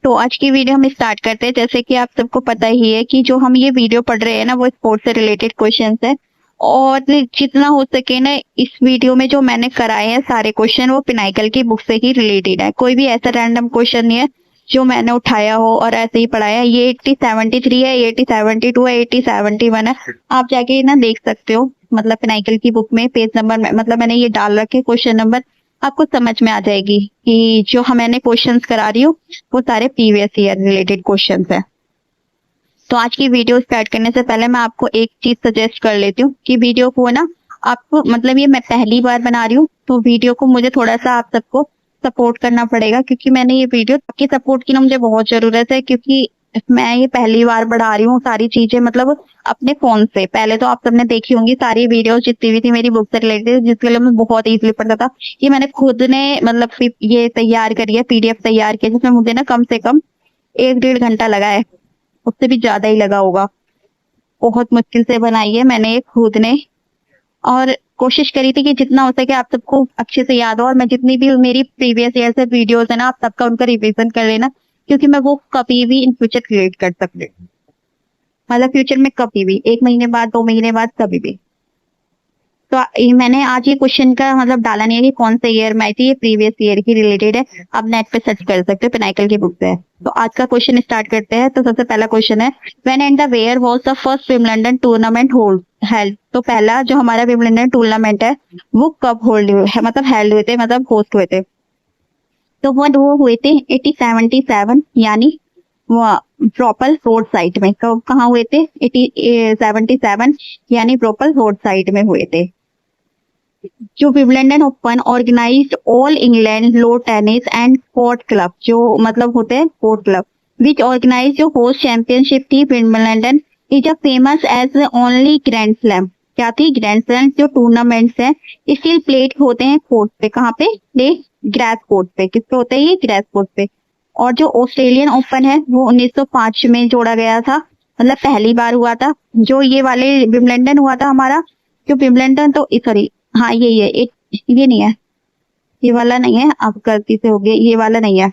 तो आज की वीडियो हम स्टार्ट करते हैं। जैसे कि आप सबको पता ही है कि जो हम ये वीडियो पढ़ रहे हैं ना, वो स्पोर्ट्स से रिलेटेड क्वेश्चंस है। और जितना हो सके ना, इस वीडियो में जो मैंने कराए हैं सारे क्वेश्चन वो पिनाइकल की बुक से ही रिलेटेड है। कोई भी ऐसा रैंडम क्वेश्चन नहीं है जो मैंने उठाया हो और ऐसे ही पढ़ाया है। ये 8073 है, 8072 है, 8071 है। आप जाके ना देख सकते हो, मतलब पिनाइकल की बुक में पेज नंबर में, मतलब मैंने ये डाल रखे क्वेश्चन नंबर, आपको समझ में आ जाएगी कि जो मैंने क्वेश्चंस करा रही हूँ वो सारे प्रीवियस ईयर रिलेटेड क्वेश्चंस है। तो आज की वीडियो स्टार्ट करने से पहले मैं आपको एक चीज सजेस्ट कर लेती हूँ कि वीडियो को ना आपको, मतलब ये मैं पहली बार बना रही हूँ तो वीडियो को मुझे थोड़ा सा आप सबको सपोर्ट करना पड़ेगा, क्योंकि मैंने ये वीडियो आपके सपोर्ट की ना मुझे बहुत जरूरत है, क्योंकि मैं ये पहली बार बढ़ा रही हूँ सारी चीजें, मतलब अपने फोन से। पहले तो आप सबने देखी होंगी सारी वीडियो जितनी भी थी मेरी बुक से रिलेटेड, जिसके लिए मैं बहुत इजीली पढ़ता था। ये मैंने खुद ने मतलब ये तैयार करी है, पीडीएफ तैयार किया, जिसमें मुझे ना कम से कम 1-1.5 घंटा लगा है, उससे भी ज्यादा ही लगा होगा। बहुत मुश्किल से बनाई है मैंने ये खुद ने, और कोशिश करी थी कि जितना हो सके आप सबको अच्छे से याद हो। और मैं जितनी भी मेरी प्रीवियस ईयर से वीडियोस है ना, आप सबका उनका रिवीजन कर लेना, क्योंकि मैं वो कभी भी इन फ्यूचर क्रिएट कर सकती हूँ, मतलब फ्यूचर में कभी भी, 1 महीने बाद, 2 महीने बाद, कभी भी। तो मैंने आज ये क्वेश्चन का मतलब डाला नहीं है कि कौन से ईयर में आई थी, ये प्रीवियस ईयर की रिलेटेड है। आप नेट पे सर्च कर सकते हो, पिनाइकल की बुक से है। तो आज का क्वेश्चन स्टार्ट करते हैं। तो सबसे पहला क्वेश्चन है, when and the where was the first Wimbledon tournament hold held. तो पहला जो हमारा विंबलडन टूर्नामेंट है वो कब होल्ड हुए है, मतलब हेल्ड हुए थे, मतलब होस्ट हुए थे। तो वो हुए थे 1877, यानी प्रोपल रोड साइड में। तो कहाँ हुए थे? 1877 यानी प्रोपल रोड साइड में हुए थे। जो Wimbledon open organised all England lawn tennis and court club, जो मतलब होते हैं कोर्ट क्लब, विच ऑर्गेनाइज जो होस्ट चैंपियनशिप थी Wimbledon, is a famous as only grand slam. क्या थी? ग्रैंड स्लैम जो टूर्नामेंट्स हैं स्टिल प्लेड होते हैं कोर्ट पे। कहाँ पे? प्ले ग्रास कोर्ट पे। किस पे होते हैं ये? ग्रास कोर्ट पे। और जो ऑस्ट्रेलियन ओपन है वो 1905 में जोड़ा गया था, मतलब पहली बार हुआ था। जो ये वाले विंबलडन हुआ था हमारा, जो विंबलडन, तो सॉरी, हाँ यही है, ये नहीं है, ये वाला नहीं है, अब गलती से हो गया, ये वाला नहीं है।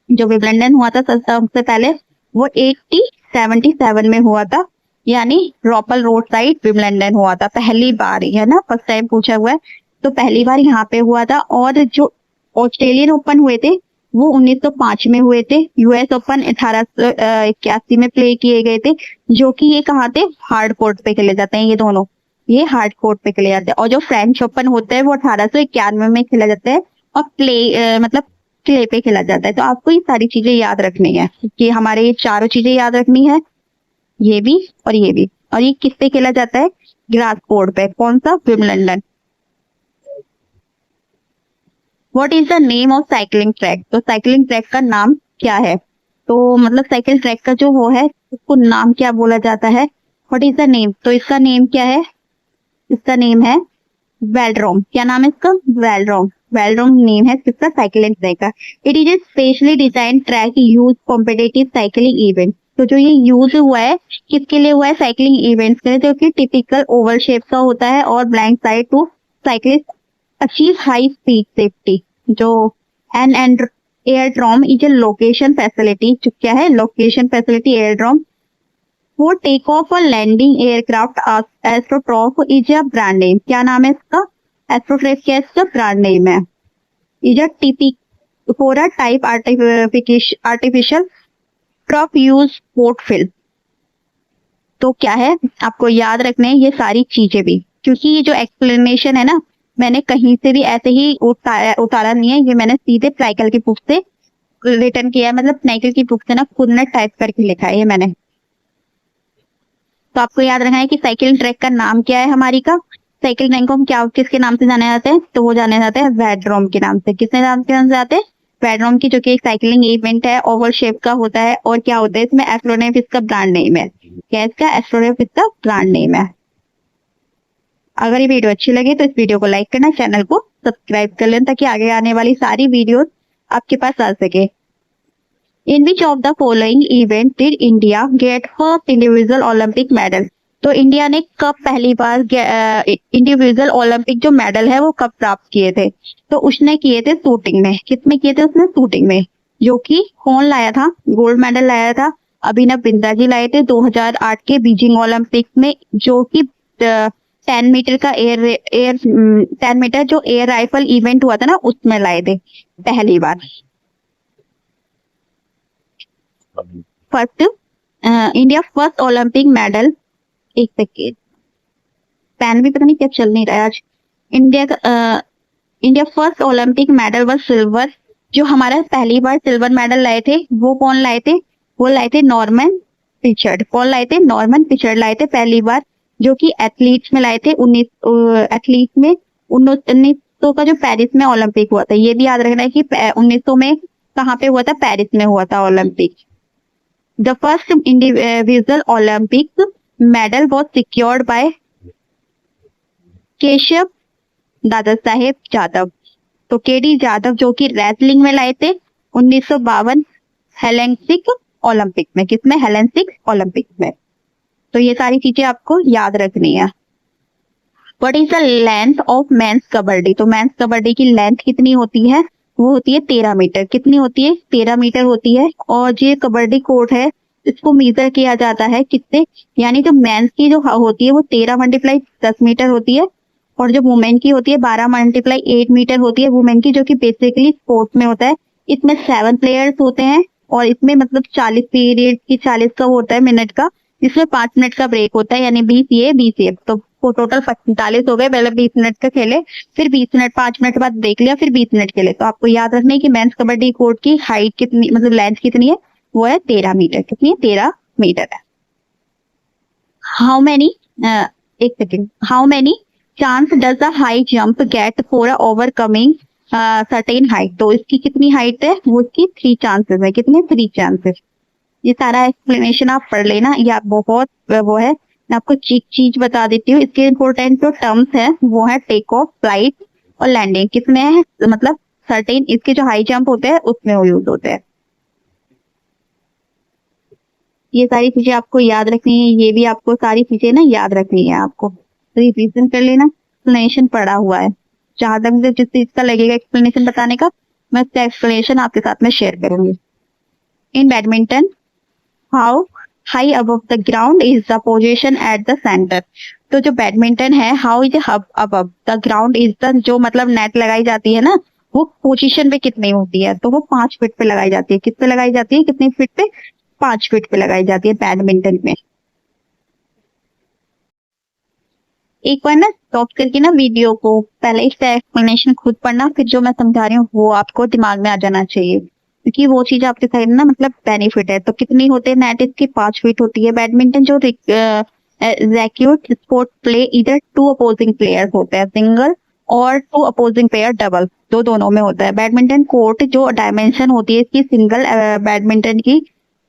जो विंबलडन हुआ था सबसे पहले वो 1877 में हुआ था, यानी रॉपल रोड साइड विंबलडन हुआ था पहली बार, है ना, फर्स्ट टाइम पूछा हुआ है, तो पहली बार यहाँ पे हुआ था। और जो ऑस्ट्रेलियन ओपन हुए थे वो 1905 में हुए थे। यूएस ओपन 1881 में प्ले किए गए थे, जो कि ये कहाँ थे? हार्ड कोर्ट पे खेले जाते हैं ये दोनों, ये हार्ड कोर्ट पे खेले जाते हैं। और जो फ्रेंच ओपन होता है वो 1891 में खेला जाता है, और मतलब क्ले पे खेला जाता है। तो आपको ये सारी चीजें याद रखनी है कि हमारे ये चारों चीजें याद रखनी है, ये भी और ये भी। और ये किस पे खेला जाता है? ग्रास कोर्ट पे। कौन सा? Wimbledon. What is the name of cycling track? तो साइकिलिंग ट्रैक का नाम क्या है? तो मतलब साइकिल ट्रैक का जो वो है उसको नाम क्या बोला जाता है? What is the name? तो इसका नेम क्या है? इसका नेम है वेलोड्रोम। क्या नाम है इसका? वेलोड्रोम। वेलोड्रोम नेम है किसका? साइकिलिंग ट्रैक का। It is a specially design track use competitive cycling event. तो जो ये यूज हुआ है किसके लिए हुआ है? साइकिलिंग इवेंट्स के लिए, जो कि टिपिकल ओवल शेप का होता है और blank side to cyclist achieve high speed safety. जो an aerodrome is a location facility. क्या है? लोकेशन फैसिलिटी एयरड्रोम वो टेक ऑफ और landing aircraft. AstroTurf is a brand name. क्या नाम है इसका? एस्ट्रोट्रॉफ क्या इसका ब्रांड नेम है। Is a topic for a type artificial turf use port fill. तो क्या है, आपको याद रखने ये सारी चीजें भी, क्योंकि ये जो एक्सप्लेनेशन है ना, मैंने कहीं से भी ऐसे ही उतारा नहीं है, ये मैंने सीधे पिनाइकल की बुक से रिटर्न किया है, मतलब पिनाइकल की बुक से ना खुद ने टाइप करके लिखा है ये मैंने। तो आपको याद रखना है कि साइकिलिंग ट्रैक का नाम क्या है हमारी का। साइकिल ट्रैक को हम क्या किसके नाम से जाने जाते हैं? तो वो जाने जाते हैं वेलोड्रोम के नाम से। किसके नाम से जाते हैं? वेलोड्रोम की, जो कि एक साइकिलिंग इवेंट है, ओवल शेप का होता है। और क्या होता है इसमें? एस्ट्रोनॉफ इसका ब्रांड नेम है। क्या इसका? एस्ट्रोनॉफ इसका ब्रांड नेम है। अगर ये वीडियो अच्छी लगे तो इस वीडियो को लाइक करना, चैनल को सब्सक्राइब कर लेना, ताकि आगे आने वाली सारी वीडियोस आपके पास आ सके। In which of the following event did India get first individual Olympic medal? तो इंडिया ने कब पहली बार इंडिविजुअल ओलंपिक जो मेडल है वो कब प्राप्त किए थे? तो उसने किए थे शूटिंग में। किस में किए थे उसने? शूटिंग में। जो कि कौन लाया था, गोल्ड मेडल लाया था, अभिनव बिंद्रा जी लाए थे 2008 के बीजिंग ओलंपिक में, जो कि 10 मीटर का एयर एयर 10 मीटर जो एयर राइफल इवेंट हुआ था ना, उसमें लाए थे पहली बार। First India first Olympic medal, एक सेकेंड, पेन भी पता नहीं क्या चल नहीं रहा है आज। इंडिया फर्स्ट ओलंपिक मेडल व सिल्वर, जो हमारा पहली बार सिल्वर मेडल लाए थे वो कौन लाए थे, वो लाए थे नॉर्मन पिचर्ड। कौन लाए थे, नॉर्मन पिचर्ड लाए थे पहली बार, जो कि एथलीट्स में लाए थे। 1900 का जो पेरिस में ओलंपिक हुआ था, ये भी याद रखना है कि 1900 में कहाँ पे हुआ था, पेरिस में हुआ था Olympic. The first individual Olympic medal was secured by Keshav Dada Saheb Jadav. तो केडी जादव जो कि रेसलिंग में लाए थे 1952 हेलेंसिक ओलंपिक में। किसमें, हेलेंसिक ओलंपिक में। तो ये सारी चीजें आपको याद रखनी है। What is the length of men's kabaddi, तो मेंस कबड्डी की लेंथ कितनी होती है, वो होती है 13 मीटर। कितनी होती है, 13 मीटर होती है। और ये कबड्डी कोर्ट है, इसको मेजर किया जाता है कितने, यानी जो मेंस की जो होती है वो 13 मल्टीप्लाई 10 मीटर होती है, और जो वुमेन की होती है 12 मल्टीप्लाई 8 मीटर होती है वुमेन की, जो कि बेसिकली स्पोर्ट्स में होता है। इसमें 7 प्लेयर्स होते हैं, और इसमें मतलब 40 पीरियड की 40 का होता है मिनट का, जिसमें 5 मिनट का ब्रेक होता है, यानी 20 ये 20 ये, तो टोटल 45 हो गए। पहले 20 मिनट का खेले, फिर 20 मिनट, 5 मिनट बाद ब्रेक लिया, फिर 20 मिनट खेले। तो आपको याद रखना है कि मेंस कबड्डी कोर्ट की हाइट कितनी, मतलब लेंथ कितनी है, वो है 13 मीटर। कितनी है, 13 मीटर है। हाउ मेनी, एक second, how many chance does the high jump get for overcoming certain height, तो इसकी कितनी हाइट है, वो इसकी 3 चांसेस है। कितने, 3 चांसेस। ये सारा एक्सप्लेनेशन आप पढ़ लेना, या बहुत वो है। मैं आपको चीज बता देती हूँ। इसके इम्पोर्टेंट जो टर्म्स है वो है टेक ऑफ, फ्लाइट और लैंडिंग। किसमें है, मतलब सर्टेन, इसके जो हाई जंप होते हैं उसमें वो यूज होते हैं। ये सारी चीजें आपको याद रखनी है, ये भी आपको सारी चीजें ना याद रखनी है। आपको रिवीजन कर लेना, एक्सप्लेनेशन पढ़ा हुआ है। जहां तक मुझे जिस चीज का लगेगा एक्सप्लेनेशन बताने का, मैं उसका एक्सप्लेनेशन आपके साथ में शेयर करूंगी। इन badminton, how high above the ground is the position at the centre, तो जो बैडमिंटन है, how is above the ground is the, जो मतलब नेट लगाई जाती है ना, वो पोजीशन पे कितनी होती है, तो वो 5 फीट पे लगाई जाती है। किस पे लगाई जाती है, कितनी फीट पे, 5 फीट पे लगाई जाती है बैडमिंटन में। एक बार ना स्टॉप करके ना वीडियो को, पहले इसका एक्सप्लेनेशन खुद पढ़ना, फिर जो मैं समझा रही हूँ वो आपको दिमाग में आ जाना चाहिए, क्योंकि वो चीज आपके साइड ना मतलब बेनिफिट है। तो कितनी होते हैं नेट, इसकी 5 फीट होती है। बैडमिंटन जो रैकेट स्पोर्ट प्ले, इधर 2 अपोजिंग प्लेयर्स होते हैं, सिंगल और 2 अपोजिंग प्लेयर डबल, दोनों में होता है। बैडमिंटन कोर्ट जो डायमेंशन होती है इसकी सिंगल बैडमिंटन की,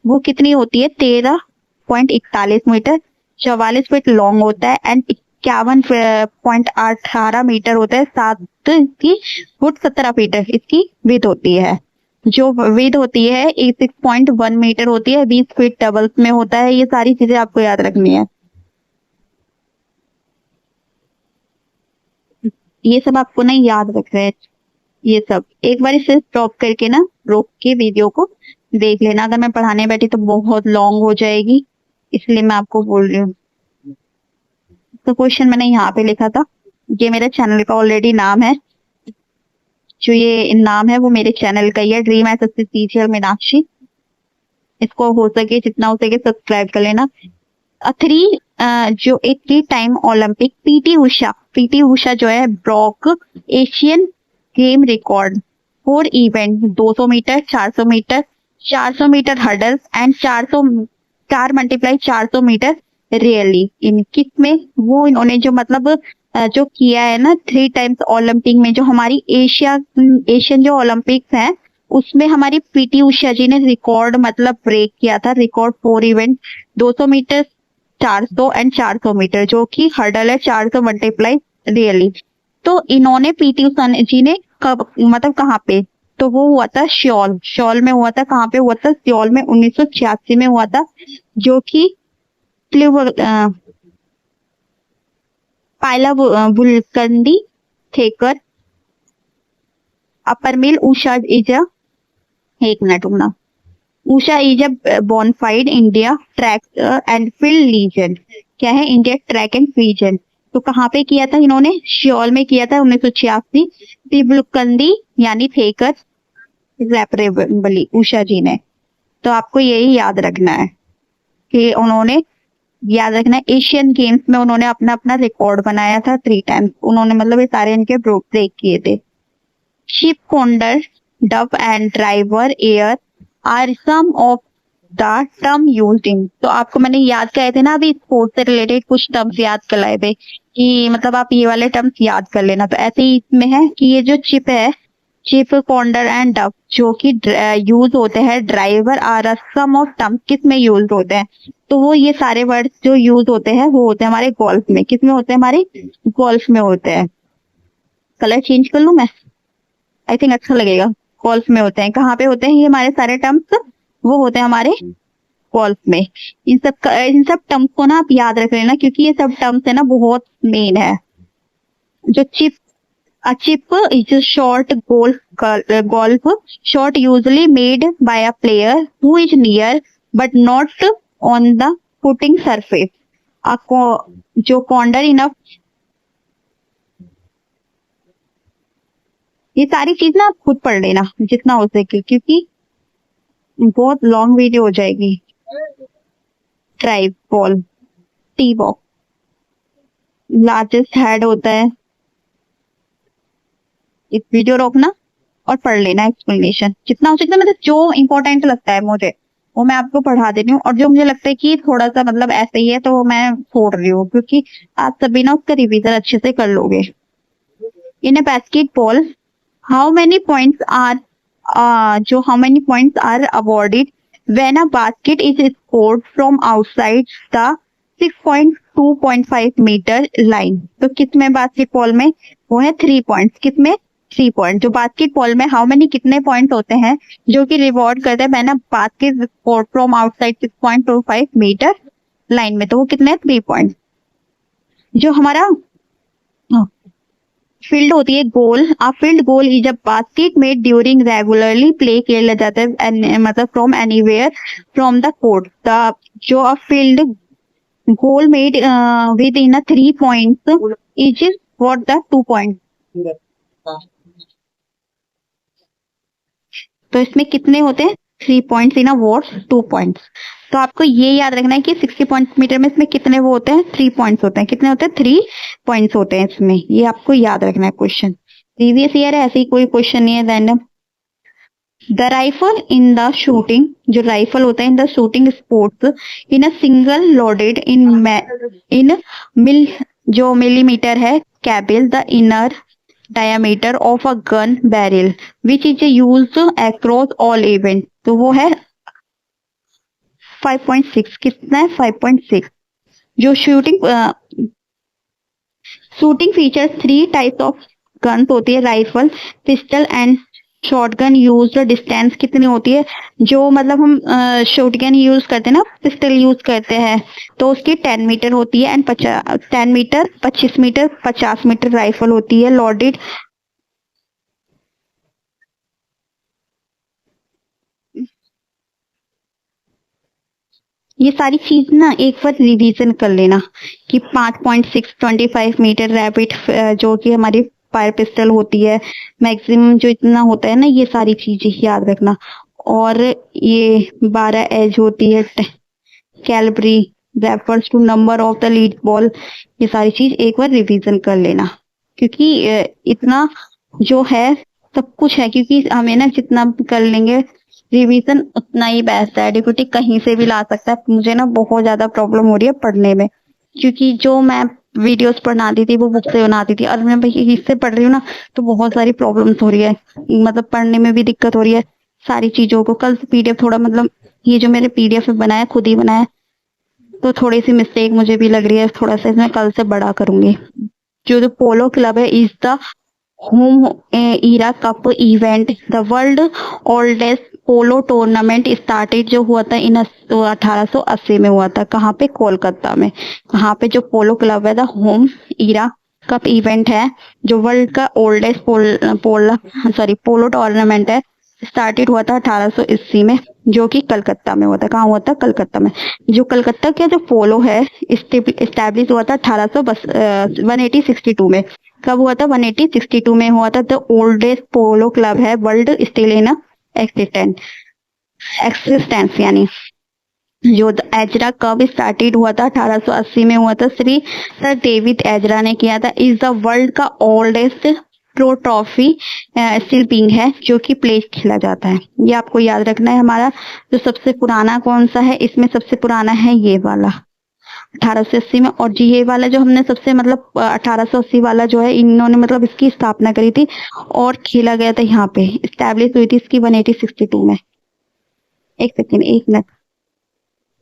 वो कितनी होती है, 13.41 मीटर, 44 फीट लॉन्ग होता है, एंड 51.18 मीटर होता है। 7 इसकी फुट 17 फीट इसकी विड्थ होती है। जो विड्थ होती है 6.1 मीटर होती है, 20 फीट डबल्स में होता है। ये सारी चीजें आपको याद रखनी है। ये सब आपको ना याद रख रहे हैं। ये सब एक बार इसे स्टॉप करके ना रोक के वीडियो को देख लेना। अगर मैं पढ़ाने बैठी तो बहुत लॉन्ग हो जाएगी, इसलिए मैं आपको बोल रही हूँ। तो क्वेश्चन मैंने यहाँ पे लिखा था, ये मेरे चैनल का ऑलरेडी नाम है, जो ये नाम है वो मेरे चैनल का ही है, ड्रीम एसएससी टीचर मीनाक्षी। इसको हो सके जितना हो सके सब्सक्राइब कर लेना। जो एक 3 टाइम ओलंपिक पीटी उषा जो है broke Asian game record for event 200 metre, 400 metre, 400 metre hurdles and 4 multiply 400 metre relay. इन किस में, वो इन्होंने जो मतलब जो किया है ना 3 टाइम्स ओलंपिक में, जो हमारी एशियन जो ओलंपिक्स हैं उसमें हमारी पीटी उषा जी ने रिकॉर्ड मतलब ब्रेक किया था। Record 4 event 200 metre, 400 and 400 metre, जो कि हर्डल है 400 मल्टीप्लाई रियली। तो इन्होंने पीटी उषा जी ने कब, मतलब कहाँ पे, तो वो हुआ था श्योल में हुआ था। कहाँ पे हुआ था, श्योल में 1986 में हुआ था, जो कि पायला बुलकंदी थेकर अपर मिल उषा इज एक मिनट रुकना। Usha is a bonafide India track and field legend. क्या है? India track and legend. तो कहाँ पे किया था इन्होंने? श्योल में किया था 1986। तिबलुकंदी यानी थेकर रैपरेबली उषा जी ने। तो आपको यही याद रखना है कि उन्होंने, याद रखना है, एशियन गेम्स में उन्होंने अपना अपना रिकॉर्ड बनाया था 3 टाइम्स। उन्होंने मतलब ये सारे इनके ब्रेक किए थे। Chip condor, dub and driver air are some of the term used in. तो आपको मैंने याद कराए थे ना अभी, स्पोर्ट्स से रिलेटेड कुछ टर्म्स याद कराए थे कि मतलब आप ये वाले टर्म्स याद कर लेना। तो ऐसे ही इसमें है कि ये जो चिप है, चिप कोंडर एंड डब, जो कि यूज होते हैं, driver are some of terms किस में यूज होते हैं? तो वो ये सारे वर्ड्स जो यूज होते हैं वो होते हैं हमारे गोल्फ में। किस में होते हैं? हमारे गोल्फ में होते हैं। कलर चेंज कर लूं मैं? आई थिंक अच्छा लगेगा। गोल्फ में होते हैं। कहाँ पे होते हैं ये हमारे सारे टर्म्स? वो होते हैं हमारे गोल्फ में। इन सब टर्म्स को ना आप याद रख लेना, क्योंकि ये सब टर्म्स है ना बहुत मेन है। जो chip, a chip is a short golf shot usually made by a player who is near but not on the putting surface. जो कॉन्डर इनफ, ये सारी चीज ना आप खुद पढ़ लेना जितना हो सके, क्योंकि बहुत लॉन्ग वीडियो हो जाएगी। Drive ball, T box, largest head होता है। इस वीडियो रोकना और पढ़ लेना एक्सप्लेनेशन जितना हो सकता है। मतलब जो इंपॉर्टेंट लगता है मुझे वो मैं आपको पढ़ा देती हूँ, और जो मुझे लगता है कि थोड़ा सा मतलब ऐसे ही है तो मैं छोड़ रही हूँ, क्योंकि आप सभी ना उसका रिवीजन अच्छे से कर लोगे। In a basketball how many points are awarded when a basket is scored from outside the 6.2.5 metre line. तो कितने बास्केटबॉल में? वो है 3 पॉइंट्स। कितने? 3 पॉइंट। जो बास्केटबॉल में हाउ मेनी कितने पॉइंट होते हैं जो कि रिवॉर्ड करते हैं मैंने basket score from outside 6.25 metre line में? तो वो कितने? 3 पॉइंट। जो हमारा फील्ड होती है goal, a field goal is a basket made during regularly play किया जाता है मतलब from anywhere from the court. जो a field goal made with in a 3 points is what the 2 point. तो इसमें कितने होते हैं? 3 points in a what 2 points. तो आपको ये याद रखना है कि 60 पॉइंट्स मीटर में इसमें कितने वो होते हैं? 3 पॉइंट्स होते हैं। कितने होते हैं? 3 पॉइंट्स होते हैं इसमें। ये आपको याद रखना है। क्वेश्चन प्रीवियस ईयर है, ऐसे ही कोई क्वेश्चन नहीं है random. The rifle in the shooting, जो राइफल होता है in the shooting sports in a single loaded in mil, जो मिलीमीटर है calibre the inner diameter of a gun barrel which is used across all event। तो वो है 5.6। कितना है? 5.6। जो shooting features 3 types of guns होती है, rifle, pistol and shotgun. Use distance कितनी होती है? जो मतलब हम शॉटगन यूज करते हैं ना, पिस्टल यूज करते हैं, तो उसकी 10 मीटर होती है and 10 metre, 25 metre, 50 metre rifle होती है लोडेड। ये सारी चीज ना एक बार रिवीजन कर लेना कि 5.625 मीटर रैपिड जो कि हमारी फायर पिस्टल होती है, मैक्सिमम जो इतना होता है ना, ये सारी चीजें याद रखना। और ये 12 एज होती है, calibre refers to number of the lead ball. ये सारी चीज एक बार रिवीजन कर लेना, क्योंकि इतना जो है सब कुछ है, क्योंकि हमें ना जितना कर लेंगे रिवीजन उतना ही बेस्ट है। एडिक्विटी कहीं से भी ला सकता है। मुझे ना बहुत ज्यादा प्रॉब्लम हो रही है पढ़ने में, क्योंकि जो मैं वीडियोस बनाती थी वो बुक से बनाती थी, और मैं भाई इससे पढ़ रही हूँ ना तो बहुत सारी प्रॉब्लम्स हो रही है, मतलब पढ़ने में भी दिक्कत हो रही है सारी चीजों को। कल से पीडीएफ थोड़ा मतलब ये जो मेरे पीडीएफ बनाया खुद ही बनाया, तो थोड़ी सी मिस्टेक मुझे भी लग रही है, थोड़ा सा इसमें कल से बड़ा करूंगी। जो पोलो क्लब है is the home Ezra cup event, the world oldest polo tournament started, जो हुआ था इन 1880 में हुआ था। कहाँ पे? कोलकाता में। कहाँ पे? जो पोलो क्लब है the home Ezra cup event है, जो वर्ल्ड का ओल्डेस्ट पोलो टूर्नामेंट है, स्टार्टेड हुआ था 1880 में, जो कि कलकत्ता में हुआ था। कहाँ हुआ था? कलकत्ता में। जो कलकत्ता का जो पोलो है इस्टेब्लिश हुआ था 1862 में। कब हुआ था? 1862 में हुआ था। द ओल्डेस्ट पोलो क्लब है वर्ल्ड स्टिल इन एक्सिस्टेंस, यानी जो एजरा कब स्टार्टेड हुआ था? 1880 में हुआ था। सर डेविड एजरा ने किया था। इज द वर्ल्ड का oldest pro trophy still being है, जो कि प्ले खेला जाता है। ये आपको याद रखना है। हमारा जो सबसे पुराना कौन सा है? इसमें सबसे पुराना है ये वाला 1880 में। और जी ये वाला जो हमने सबसे मतलब 1880 वाला जो है, इन्होंने मतलब इसकी स्थापना करी थी और खेला गया था यहाँ पे। स्टैब्लिश हुई थी इसकी 1862 में। एक सेकेंड, एक मिनट।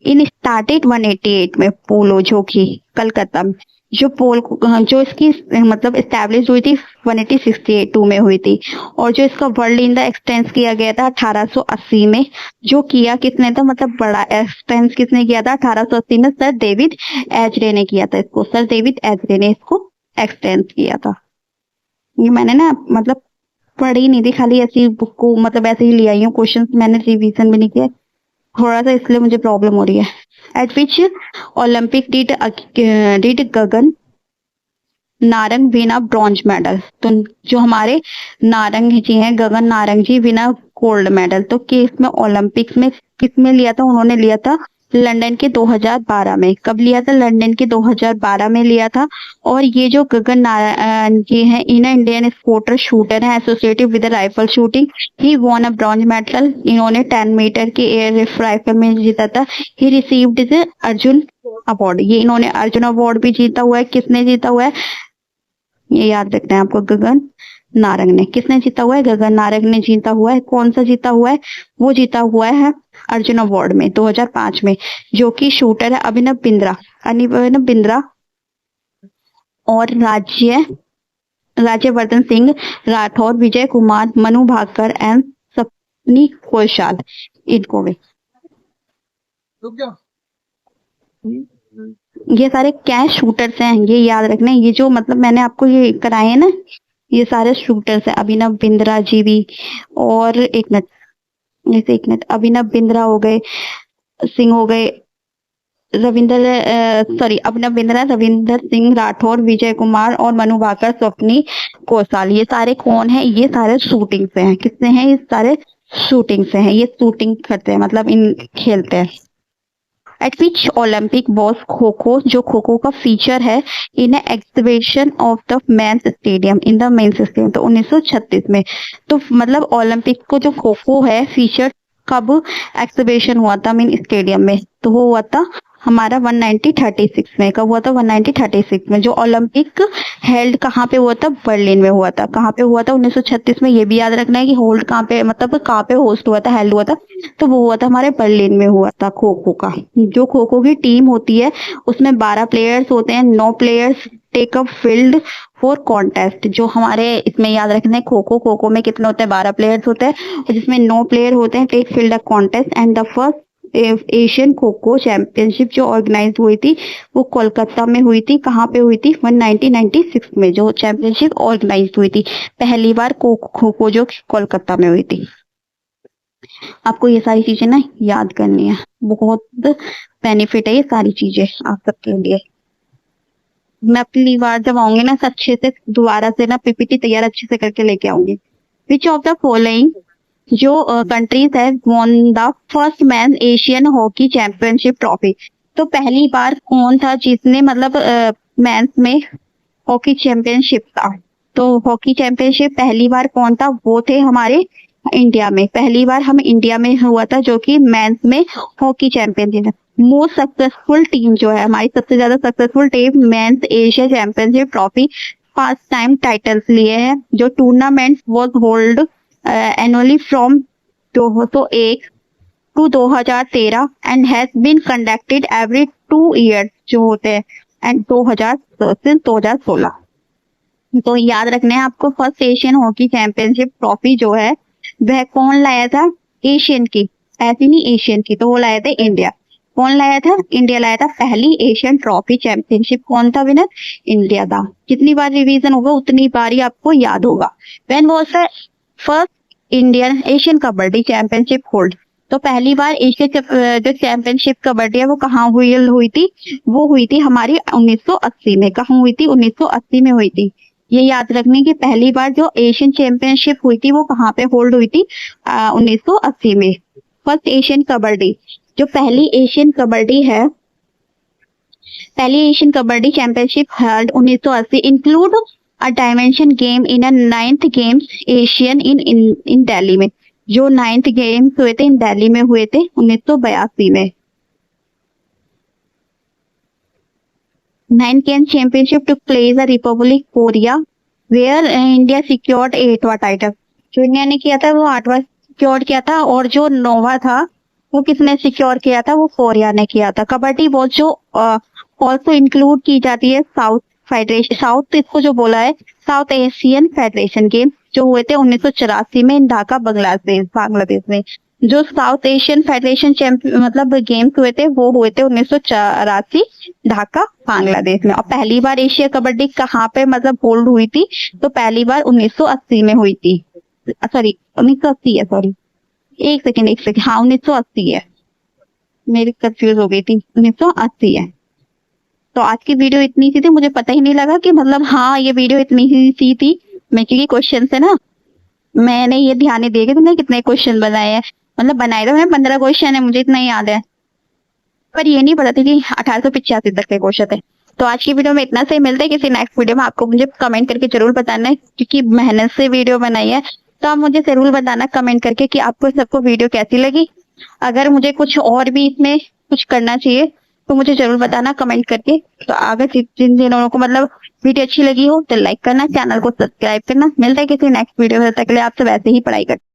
इन स्टार्टेड 188 में पोलो, जो कि कलकत्ता में। जो इसकी मतलब एस्टैब्लिश हुई थी 1862 में हुई थी। और जो इसका वर्ल्ड इन द एक्सटेंस किया गया था 1880 में। जो किया किसने था? मतलब बड़ा एक्सटेंस किसने किया था 1880 में? सर डेविड एजरे ने किया था इसको। सर डेविड एजरे ने इसको एक्सटेंस किया था। ये मैंने ना मतलब पढ़ी नहीं थी, खाली ऐसी बुक को मतलब ऐसे ही ले आई हूँ। क्वेश्चन मैंने रिवीजन भी नहीं किया थोड़ा सा, इसलिए मुझे प्रॉब्लम हो रही है। Eight which Olympic did Gagan Narang win a bronze medal? तो जो हमारे नारंग जी हैं, गगन नारंग जी, विना गोल्ड मेडल। तो केस में ओलंपिक्स में किसमें लिया था? उन्होंने लिया था लंदन के 2012 में। कब लिया था? लंदन के 2012 में लिया था। और ये जो गगन नारंग जी हैं, इन इंडियन स्पोर्टर शूटर है associated with rifle shooting. He won a bronze medal. इन्होंने 10 मीटर के एयर राइफल में जीता था। He received the Arjun award. ये इन्होंने अर्जुन अवार्ड भी जीता हुआ है। किसने जीता हुआ है? ये याद रखना है आपको। गगन नारंग ने। किसने जीता हुआ है? गगन नारंग ने जीता हुआ है। कौन सा जीता हुआ है? वो जीता हुआ है अर्जुन अवार्ड में 2005 में। जो कि शूटर है अभिनव बिंद्रा और राज्यवर्धन सिंह राठौर, विजय कुमार, मनु भाकर एंड सपनी कोशाल। इनको भी ये सारे क्या शूटर्स हैं, ये याद रखना है। ये जो मतलब मैंने आपको ये कराए हैं ना, ये सारे शूटर्स हैं। अभिनव बिंद्रा जी भी, और एक मिनट अभिनव बिंद्रा हो गए, सिंह हो गए, अभिनव बिंद्रा, रविंदर सिंह राठौर, विजय कुमार और मनु भाकर, स्वप्नी कौशाल। ये सारे कौन है? ये सारे शूटिंग से हैं। किससे हैं? ये सारे शूटिंग से हैं। ये शूटिंग करते हैं, मतलब इन खेलते हैं। Eight which Olympic was kho kho? जो खो खो का फीचर है in exhibition of the men's stadium in the men's stadium. तो 1936 में। तो मतलब ओलंपिक को जो खो खो है फीचर कब एग्जीबिशन हुआ था मीन स्टेडियम में? तो वो हुआ था हमारा 1936 में। कब हुआ था? 1936 में। जो ओलंपिक हेल्ड कहाँ पे हुआ था? बर्लिन में हुआ था। कहाँ पे हुआ था? 1936 में। ये भी याद रखना है कि होल्ड कहाँ पे, मतलब कहाँ पे होस्ट हुआ था, हेल्ड हुआ था। तो वो हुआ था हमारे बर्लिन में हुआ था खो खो का। जो खो खो की टीम होती है उसमें 12 प्लेयर्स होते हैं। 9 players take up field for contest. जो हमारे इसमें याद रखना है, खो खो में कितने होते हैं? 12 प्लेयर्स होते हैं, और जिसमें 9 प्लेयर होते हैं। Tech field a contest and the first Asian kho kho championship जो ऑर्गेनाइज हुई थी वो कोलकाता में हुई थी। कहाँ पे हुई थी? 1996 में जो चैंपियनशिप ऑर्गेनाइज हुई थी पहली बार खो खो जो कोलकाता में हुई थी। आपको ये सारी चीजें ना याद करनी है, बहुत बेनिफिट है ये सारी चीजें आप सबके लिए। मैं अगली बार जब आऊंगी ना अच्छे से दोबारा से ना पीपीटी तैयार अच्छे से करके लेके आऊंगी। विच ऑफ द फॉलोइंग जो कंट्रीज है won the first man Asian hockey championship trophy? तो पहली बार कौन था जिसने मतलब मैंस में हॉकी चैंपियनशिप था? तो हॉकी चैंपियनशिप पहली बार कौन था? वो थे हमारे इंडिया में। पहली बार हम इंडिया में हुआ था जो कि मेंस में hockey championship. Most successful team जो है हमारी, सबसे ज्यादा successful team men's Asia championship trophy 5 time titles लिए हैं। जो tournament was hold annually from 2001 to 2013 and has been conducted every 2 years जो होते हैं, एंड 2016। तो याद रखना है आपको, first Asian hockey championship trophy जो है वह कौन लाया था? एशियन की, ऐसी नहीं एशियन की, तो वो लाया था इंडिया। कौन लाया था? इंडिया लाया था पहली एशियन ट्रॉफी चैंपियनशिप। कौन था विनर? इंडिया था। जितनी बार रिवीजन होगा उतनी बार ही आपको याद होगा। When was the first Indian Asian kabaddi championship hold. तो पहली बार एशिया जो चैंपियनशिप कबड्डी है वो कहाँ हुई थी? वो हुई थी हमारी 1980 में। कहाँ हुई थी? 1980 में हुई थी। ये याद रखने की पहली बार जो एशियन चैंपियनशिप हुई थी वो कहाँ पे होल्ड हुई थी? 1980 में। फर्स्ट एशियन कबड्डी, जो पहली एशियन कबड्डी है, पहली Asian kabaddi championship held 1980 include a dimension game in a 9th games Asian in Delhi में। जो 9th गेम्स हुए थे इन दिल्ली में हुए थे 1982 में। 9th games championship took place at Republic Korea where India secured 8वां टाइटल। जो इंडिया ने किया था वो 8वां सिक्योर किया था, और जो 9वां था वो किसने सिक्योर किया था? वो कोरिया ने किया था। कबड्डी वो जो ऑल्सो इंक्लूड की जाती है साउथ फेडरेशन, साउथ इसको जो बोला है साउथ एशियन फेडरेशन गेम, जो हुए थे 1984 में इन ढाका बांग्लादेश में। जो साउथ एशियन फेडरेशन मतलब गेम्स हुए थे वो हुए थे 1984 ढाका बांग्लादेश में। और पहली बार एशिया कबड्डी कहाँ पे मतलब होल्ड हुई थी? तो पहली बार 1980 में हुई थी। सॉरी 1980 है, सॉरी एक सेकेंड, हाँ 1980 है, मेरी कंफ्यूज हो गई थी, 1980 है। तो आज की वीडियो इतनी सी थी, मुझे पता ही नहीं लगा कि मतलब हाँ ये वीडियो इतनी ही सी थी। मैं क्योंकि क्वेश्चन है ना, मैंने ये ध्यान नहीं दिया कि तुमने कितने क्वेश्चन बनाए हैं। मतलब बनाए तो मैंने 15 क्वेश्चन है, मुझे इतना ही याद है, पर ये नहीं पता था कि 1885 तक के क्वेश्चन है। तो आज की वीडियो में इतना से मिलता है, किसी नेक्स्ट वीडियो में आपको मुझे कमेंट करके जरूर बताना है, क्योंकि मेहनत से वीडियो बनाई है। तो आप मुझे जरूर बताना कमेंट करके कि आपको सबको वीडियो कैसी लगी। अगर मुझे कुछ और भी इसमें कुछ करना चाहिए तो मुझे जरूर बताना कमेंट करके। तो अगर जिन लोगों को मतलब वीडियो अच्छी लगी हो तो लाइक करना, चैनल को सब्सक्राइब करना। मिलता है किसी नेक्स्ट वीडियो में, तब तक के लिए आप सब ऐसे ही पढ़ाई करते।